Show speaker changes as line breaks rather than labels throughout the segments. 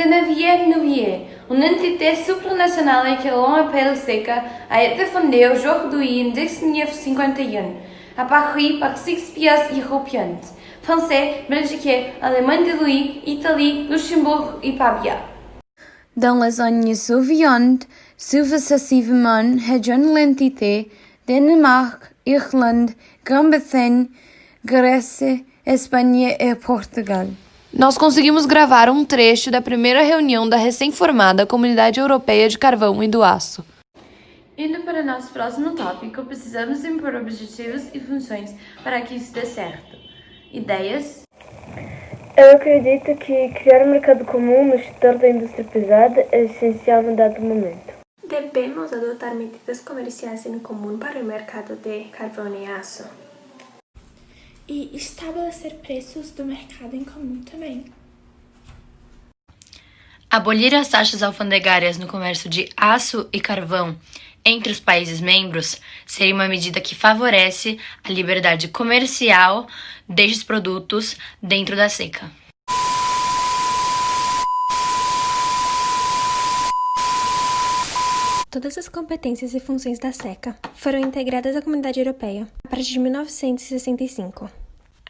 de novembro, uma entidade supranacional que l'on appelle SECA a été fondée aujourd'hui en 1951 à Paris par 6 pays européens, français, belgique, allemand de Louis, Italie, Luxembourg et Pavia. Dans les années suivantes, successivement rejoint l'entité Danemark, Irlande, Grã-Bretanha, Grécia, Espanha e Portugal. Nós conseguimos gravar um trecho da primeira reunião da recém-formada Comunidade Europeia de Carvão e do Aço. Indo para o nosso próximo tópico, precisamos impor objetivos e funções para que isso dê certo. Ideias?
Eu acredito que criar um mercado comum no setor da indústria pesada é essencial no dado momento.
Devemos adotar medidas comerciais em comum para o mercado de carvão e aço.
E estabelecer preços do mercado em comum também.
Abolir as taxas alfandegárias no comércio de aço e carvão entre os países membros seria uma medida que favorece a liberdade comercial destes produtos dentro da SECA.
Todas as competências e funções da SECA foram integradas à Comunidade Europeia a partir de 1965.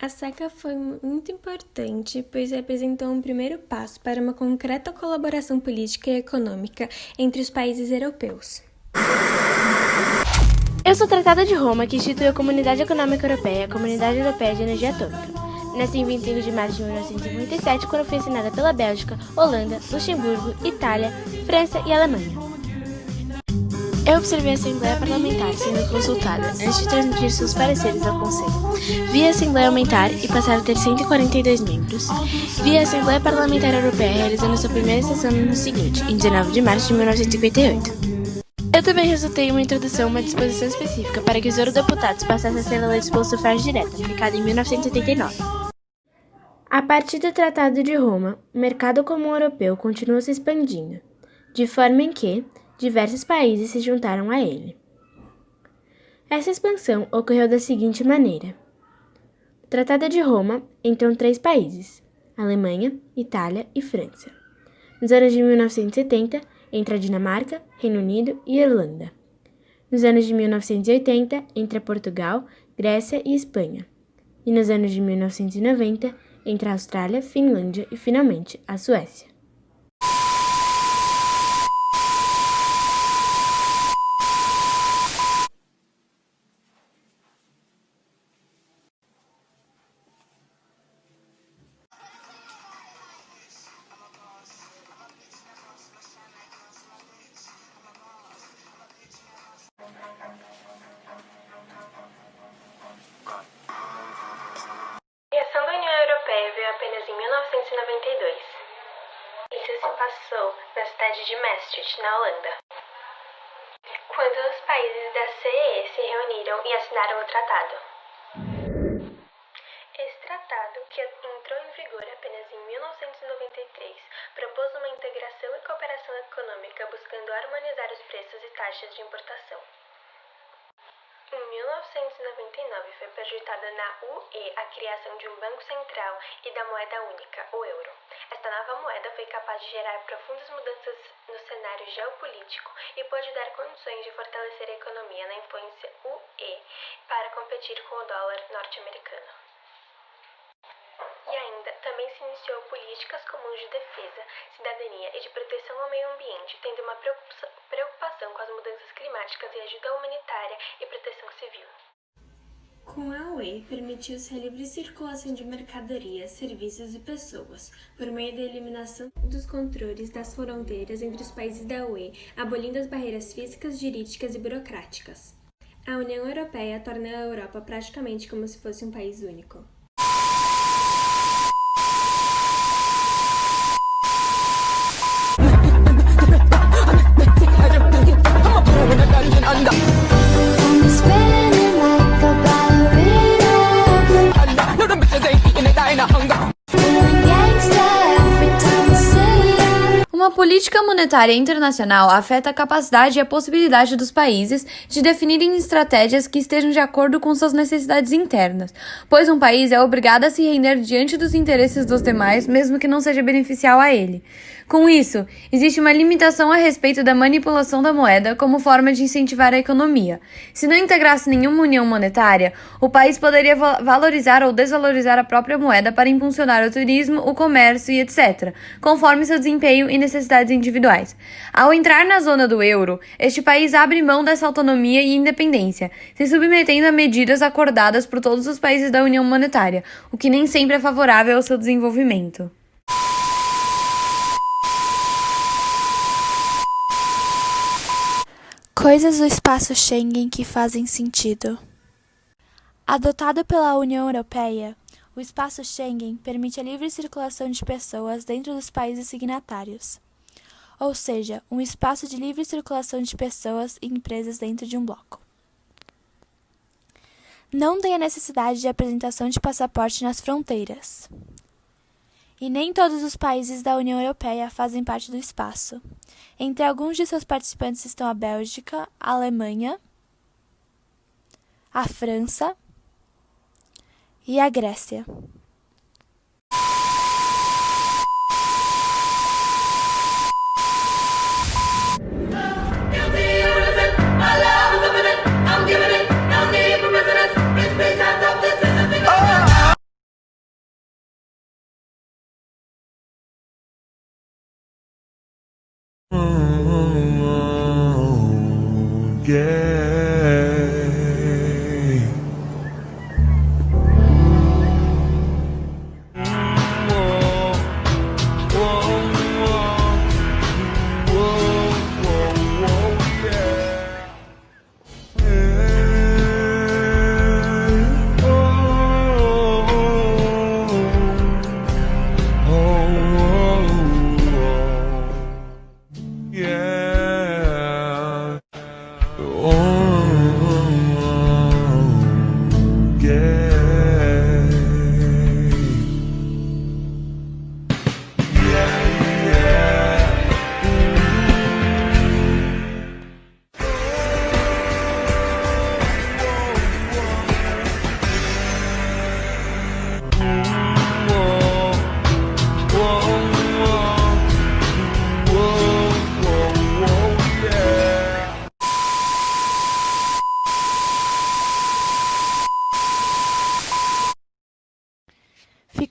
A SECA foi muito importante, pois representou um primeiro passo para uma concreta colaboração política e econômica entre os países europeus.
Eu sou o Tratado de Roma, que institui a Comunidade Econômica Europeia, a Comunidade Europeia de Energia Atômica. Nasci em 25 de março de 1957, quando foi assinada pela Bélgica, Holanda, Luxemburgo, Itália, França e Alemanha. Eu observei a Assembleia Parlamentar sendo consultada antes de transmitir seus pareceres ao Conselho. Vi a Assembleia aumentar e passar a ter 142 membros. Vi a Assembleia Parlamentar Europeia realizando sua primeira sessão no ano seguinte, em 19 de março de 1958. Eu também resultei em uma introdução a uma disposição específica para que os eurodeputados passassem a ser eleitos pelo sufrágio direto, aplicada em 1979. A partir do Tratado de Roma, o mercado comum europeu continuou se expandindo, de forma em que diversos países se juntaram a ele. Essa expansão ocorreu da seguinte maneira. No Tratado de Roma entram 3 países, Alemanha, Itália e França. Nos anos de 1970, entra a Dinamarca, Reino Unido e Irlanda. Nos anos de 1980, entra Portugal, Grécia e Espanha. E nos anos de 1990, entra a Austrália, Finlândia e, finalmente, a Suécia.
A criação da União Europeia veio apenas em 1992. Isso se passou na cidade de Maastricht, na Holanda, quando os países da CEE se reuniram e assinaram o tratado. Esse tratado, que entrou em vigor apenas em 1993, propôs uma integração e cooperação econômica buscando harmonizar os preços e taxas de importação. Em 1999 foi projetada na UE a criação de um banco central e da moeda única, o euro. Esta nova moeda foi capaz de gerar profundas mudanças no cenário geopolítico e pôde dar condições de fortalecer a economia na influência UE para competir com o dólar norte-americano. E ainda, também se iniciou políticas comuns de defesa, cidadania e de proteção ao meio ambiente, tendo uma preocupação com as mudanças climáticas e ajuda humanitária e proteção civil. Com a UE, permitiu-se a livre circulação de mercadorias, serviços e pessoas, por meio da eliminação dos controles das fronteiras entre os países da UE, abolindo as barreiras físicas, jurídicas e burocráticas. A União Europeia torna a Europa praticamente como se fosse um país único.
Uma a política monetária internacional afeta a capacidade e a possibilidade dos países de definirem estratégias que estejam de acordo com suas necessidades internas, pois um país é obrigado a se render diante dos interesses dos demais, mesmo que não seja beneficial a ele. Com isso, existe uma limitação a respeito da manipulação da moeda como forma de incentivar a economia. Se não integrasse nenhuma união monetária, o país poderia valorizar ou desvalorizar a própria moeda para impulsionar o turismo, o comércio e etc., conforme seu desempenho e necessidades individuais. Ao entrar na zona do euro, este país abre mão dessa autonomia e independência, se submetendo a medidas acordadas por todos os países da União Monetária, o que nem sempre é favorável ao seu desenvolvimento.
Coisas do espaço Schengen que fazem sentido. Adotado pela União Europeia, o espaço Schengen permite a livre circulação de pessoas dentro dos países signatários, ou seja, um espaço de livre circulação de pessoas e empresas dentro de um bloco. Não tem a necessidade de apresentação de passaporte nas fronteiras. E nem todos os países da União Europeia fazem parte do espaço. Entre alguns de seus participantes estão a Bélgica, a Alemanha, a França e a Grécia.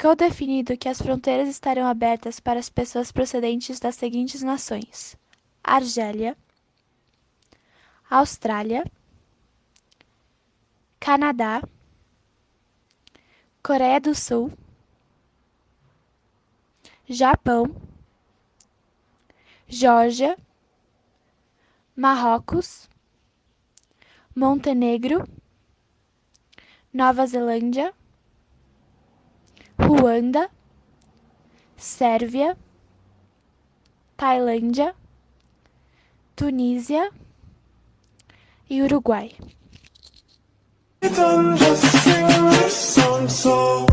Ficou definido que as fronteiras estarão abertas para as pessoas procedentes das seguintes nações: Argélia, Austrália, Canadá, Coreia do Sul, Japão, Geórgia, Marrocos, Montenegro, Nova Zelândia, Ruanda, Sérvia, Tailândia, Tunísia e Uruguai.
Just sing this song so